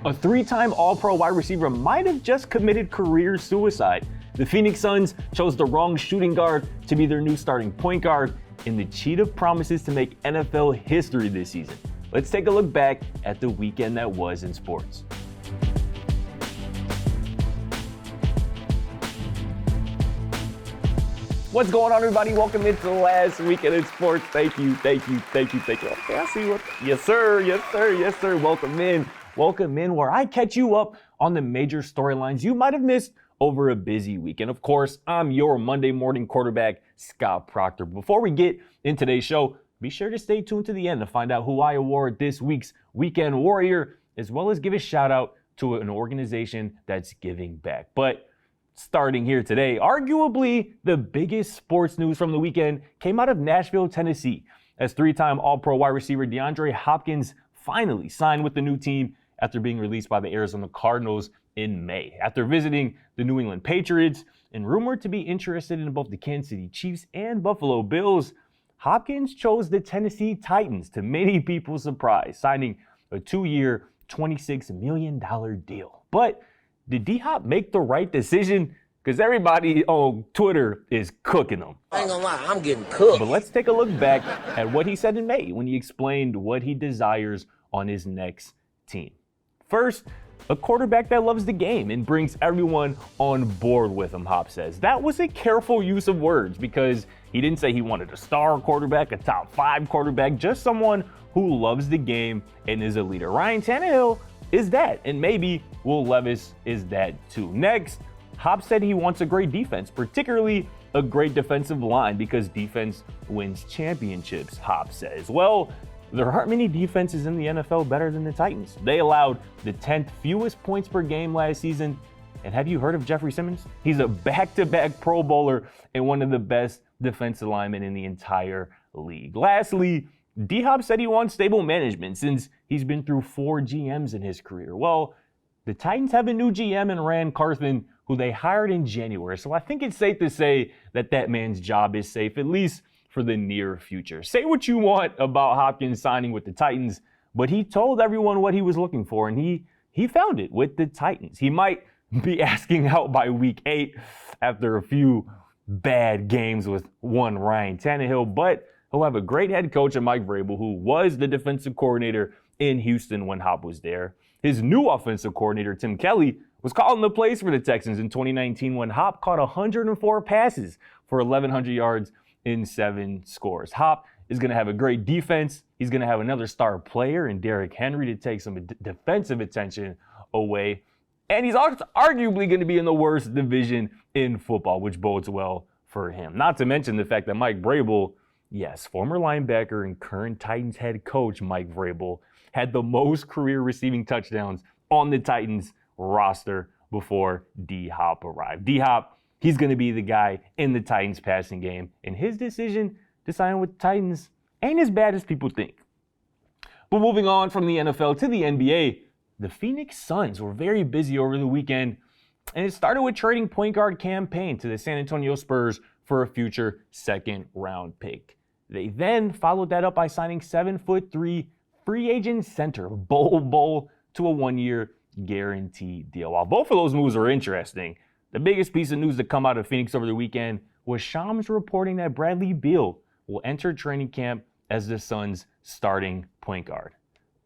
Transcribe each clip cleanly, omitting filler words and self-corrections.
A three-time All-Pro wide receiver might have just committed career suicide. The Phoenix Suns chose the wrong shooting guard to be their new starting point guard, and the Cheetah promises to make NFL history this season. Let's take a look back at the weekend that was in sports. What's going on, everybody? Welcome into the last weekend in sports. Thank you. Okay, I see what. Yes, sir. Welcome in where I catch you up on the major storylines you might have missed over a busy weekend. Of course, I'm your Monday morning quarterback, Scott Procter. Before we get in today's show, be sure to stay tuned to the end to find out who I award this week's Weekend Warrior, as well as give a shout out to an organization that's giving back. But starting here today, arguably the biggest sports news from the weekend came out of Nashville, Tennessee, as three-time All-Pro wide receiver DeAndre Hopkins finally signed with the new team after being released by the Arizona Cardinals in May. After visiting the New England Patriots and rumored to be interested in both the Kansas City Chiefs and Buffalo Bills, Hopkins chose the Tennessee Titans to many people's surprise, signing a 2-year, $26 million deal. But did D-Hop make the right decision? Because everybody on Twitter is cooking him. I ain't gonna lie, I'm getting cooked. But let's take a look back at what he said in May when he explained what he desires on his next team. First, a quarterback that loves the game and brings everyone on board with him, Hop says. That was a careful use of words because he didn't say he wanted a star quarterback, a top 5 quarterback, just someone who loves the game and is a leader. Ryan Tannehill is that, and maybe Will Levis is that too. Next, Hop said he wants a great defense, particularly a great defensive line, because defense wins championships, Hop says. Well, there aren't many defenses in the NFL better than the Titans. They allowed the 10th fewest points per game last season. And have you heard of Jeffrey Simmons? He's a back-to-back Pro Bowler and one of the best defensive linemen in the entire league. Lastly, D-Hop said he wants stable management since he's been through 4 GMs in his career. Well, the Titans have a new GM in Rand Carthon, who they hired in January. So I think it's safe to say that that man's job is safe, at least for the near future. Say what you want about Hopkins signing with the Titans, but he told everyone what he was looking for, and he found it with the Titans. He might be asking out by week 8 after a few bad games with one Ryan Tannehill, but he'll have a great head coach in Mike Vrabel, who was the defensive coordinator in Houston when Hop was there. His new offensive coordinator, Tim Kelly, was calling the plays for the Texans in 2019 when Hop caught 104 passes for 1,100 yards in 7 scores. Hop is going to have a great defense. He's going to have another star player in Derrick Henry to take some defensive attention away. And he's arguably going to be in the worst division in football, which bodes well for him. Not to mention the fact that Mike Vrabel, yes, former linebacker and current Titans head coach Mike Vrabel, had the most career receiving touchdowns on the Titans roster before D-Hop arrived. D-Hop, he's going to be the guy in the Titans passing game, and his decision to sign with the Titans ain't as bad as people think. But moving on from the NFL to the NBA, the Phoenix Suns were very busy over the weekend, and it started with trading point guard Cameron Payne to the San Antonio Spurs for a future second-round pick. They then followed that up by signing 7'3" free agent center Bol to a 1-year guaranteed deal. While both of those moves are interesting, the biggest piece of news to come out of Phoenix over the weekend was Shams reporting that Bradley Beal will enter training camp as the Suns' starting point guard.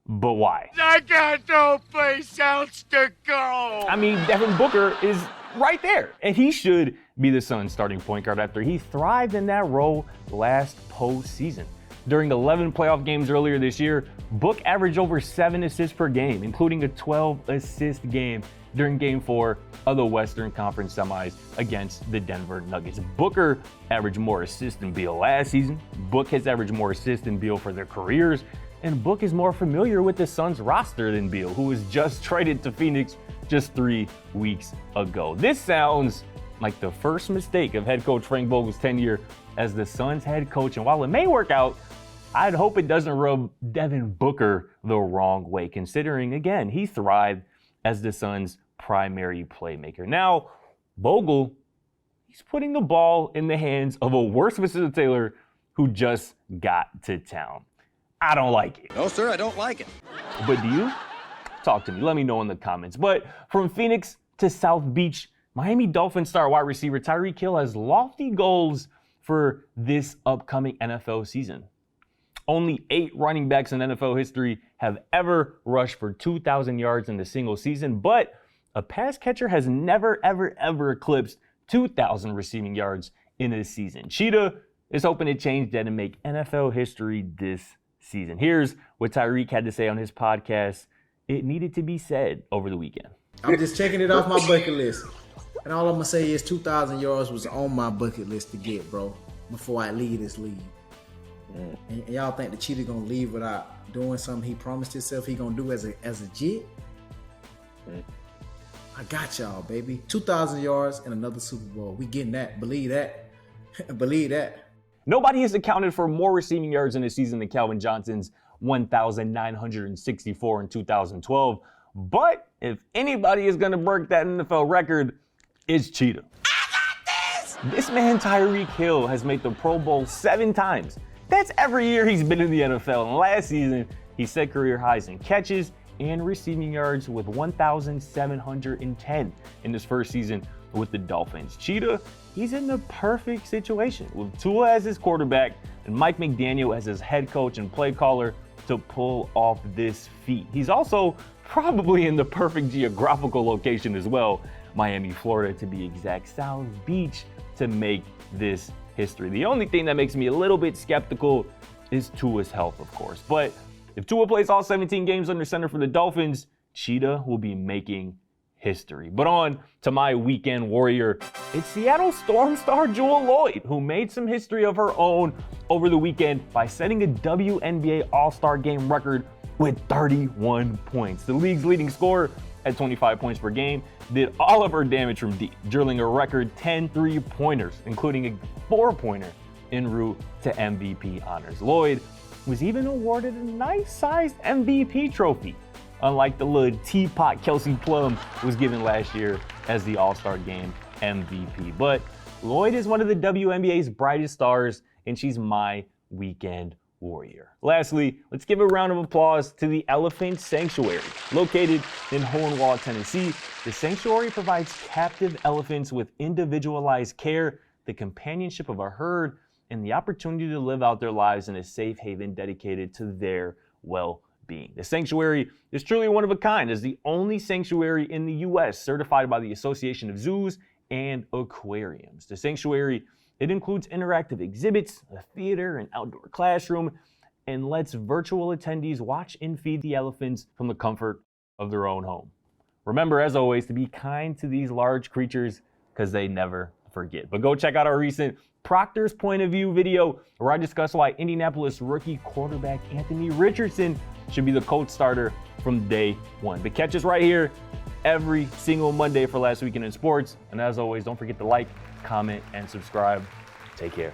But why? I got no place else to go. I mean, Devin Booker is right there, and he should be the Suns' starting point guard after he thrived in that role last postseason. During 11 playoff games earlier this year, Book averaged over 7 assists per game, including a 12-assist game during Game 4 of the Western Conference Semis against the Denver Nuggets. Booker averaged more assists than Beal last season. Book has averaged more assists than Beal for their careers, and Book is more familiar with the Suns roster than Beal, who was just traded to Phoenix just 3 weeks ago. This sounds like the first mistake of head coach Frank Vogel's tenure as the Suns head coach, and while it may work out, I'd hope it doesn't rub Devin Booker the wrong way, considering, again, he thrived as the Suns' primary playmaker. Now, Vogel, he's putting the ball in the hands of a worse facilitator who just got to town. I don't like it. No, sir, I don't like it. But do you? Talk to me. Let me know in the comments. But from Phoenix to South Beach, Miami Dolphins star wide receiver Tyreek Hill has lofty goals for this upcoming NFL season. Only 8 running backs in NFL history have ever rushed for 2,000 yards in a single season, but a pass catcher has never, ever eclipsed 2,000 receiving yards in a season. Cheetah is hoping to change that and make NFL history this season. Here's what Tyreek had to say on his podcast. It needed to be said over the weekend. I'm just checking it off my bucket list. And all I'm going to say is 2,000 yards was on my bucket list to get, bro, before I leave this league. And y'all think the Cheetah going to leave without doing something he promised himself he going to do as a Jet? I got y'all, baby. 2,000 yards and another Super Bowl. We getting that. Believe that. Believe that. Nobody has accounted for more receiving yards in a season than Calvin Johnson's 1,964 in 2012. But if anybody is going to break that NFL record, it's Cheetah. I got this! This man, Tyreek Hill, has made the Pro Bowl 7 times. That's every year he's been in the NFL. And last season, he set career highs in catches and receiving yards with 1,710 in his first season with the Dolphins. Cheetah, he's in the perfect situation with Tua as his quarterback and Mike McDaniel as his head coach and play caller to pull off this feat. He's also probably in the perfect geographical location as well, Miami, Florida to be exact, South Beach, to make this history. The only thing that makes me a little bit skeptical is Tua's health, of course. But if Tua plays all 17 games under center for the Dolphins, Cheetah will be making history. But on to my weekend warrior, it's Seattle Storm star Jewell Lloyd, who made some history of her own over the weekend by setting a WNBA All-Star game record with 31 points. The league's leading scorer at 25 points per game did all of her damage from deep, drilling a record 10 3-pointers, including a 4-pointer en route to MVP honors. Lloyd was even awarded a nice-sized MVP trophy, unlike the little teapot Kelsey Plum was given last year as the All-Star Game MVP. But Lloyd is one of the WNBA's brightest stars, and she's my weekend warrior. Lastly, let's give a round of applause to the Elephant Sanctuary. Located in Hohenwald, Tennessee, the sanctuary provides captive elephants with individualized care, the companionship of a herd, and the opportunity to live out their lives in a safe haven dedicated to their well-being. The sanctuary is truly one of a kind, as the only sanctuary in the U.S. certified by the Association of Zoos and Aquariums. The sanctuary, it includes interactive exhibits, a theater, an outdoor classroom, and lets virtual attendees watch and feed the elephants from the comfort of their own home. Remember, as always, to be kind to these large creatures because they never forget. But go check out our recent Procter's Point of View video where I discuss why Indianapolis rookie quarterback Anthony Richardson should be the coach starter from day one. But catch us right here every single Monday for Last Weekend in Sports. And as always, don't forget to like, comment, and subscribe. Take care.